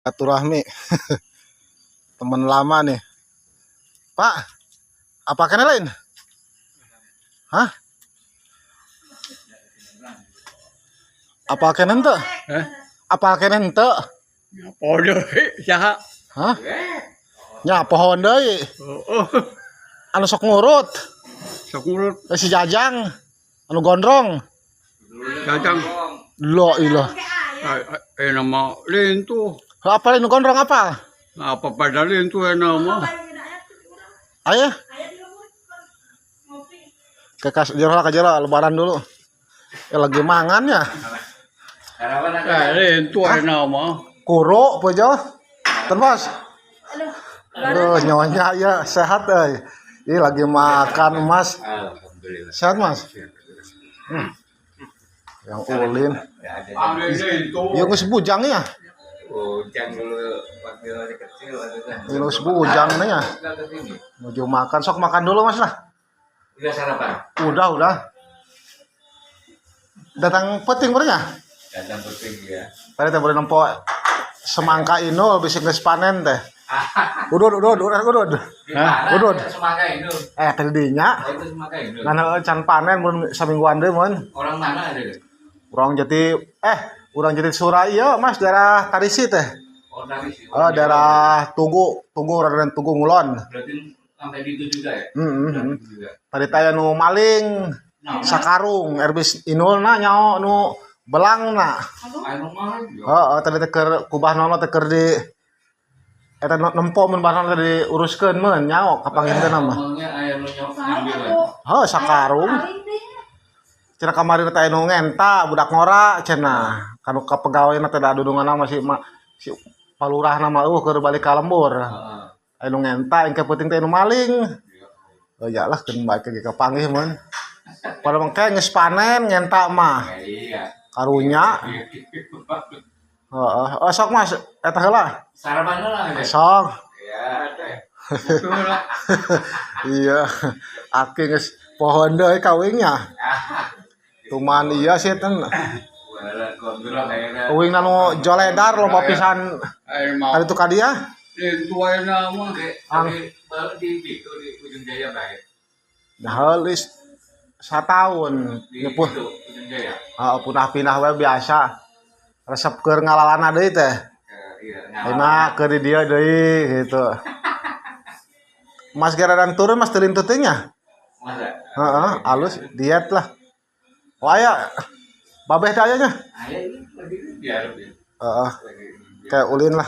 Silaturahmi teman lama nih. Pak, apa kena lain? Hah? Apa kena ente? Apa kena ente? Podo saha? Hah? Nya pohon deui. Oh, Anu sok ngurut. sok ngurut Si Jajang anu gondrong. datang. Lo ilah. Nama lintu. Apa anu gondrong apa? Apa pada lintu nama? Ayah. Kekas jero lebaran dulu. Ya lagi mangan ya. Lintu nama. Kuro pojo. Terus. Aduh, nyonya ya sehat euy. Ini lagi makan Mas. Alhamdulillah. Sehat Mas? Yang ulin. Ya geus bujang ya. Bujang dulu waktu masih kecil Ya geus bujang nih ya. Menuju makan, sok makan dulu Mas lah. Udah sarapan? Udah. Datang peting bernya. Datang penting ya. Tadi teh beureun nempo semangka inul bisa geus panen teh. Udud. Udud. Semangka itu. Tadi dinya. Oh, itu semangka itu. Ngan can panen mun samingguan deui mun. Orang mana ada? Urang jadi Suraya Mas, daerah Tarisi teh. Oh, dari sih. Daerah Tugu Raden Tugu Ngulon. Berarti sampai di itu juga ya? Juga. Tadi taya nu maling sakarung erbis inulna nyao nu belangna. Anu mah. Heeh, tadi teh keur kubahna teh keur di eta nempo mun bahana teh diuruskeun mun nyao kapangginteuna mah. Ngomongnya aya nu ngambil. Heuh, sakarung. Cenah kamari teh anu ngenta budak ngora cenah. Kanu kapegawena teh da dudunganna masih si palurahna mah keur balik ka lembur. Heeh. Anu ngenta engke penting teh anu maling. Oh ya lah keun bae ke kapanggih mun. Pada mangke geus panen ngenta mah. Iya. Karunya. Heeh. Sok Mas, eta heula. Sarapan lah. Sok. Ya, teh. Iya. Aki geus pohon deui kawingnya. Tuman iya sih ten. Wala gondrong ayeuna. Uing nu joledar loba pisan Mau kali itu ka dia. lintu nama. Tapi baru di itu di Ujung Jaya baik. Dah heulis sataun Di nyepuh. itu Ujung Jaya. Punah-pinah we biasa. Resep keur ngalalana deui teh. Iya. Enak keur di dieu deui gitu. Mas geradan turun Mas teurin teu nya. Masa? Heeh, alus diet lah. Wah ya. Babeh teh aya nya. Aya ini lagi biar. Heeh. Kayak ulin lah.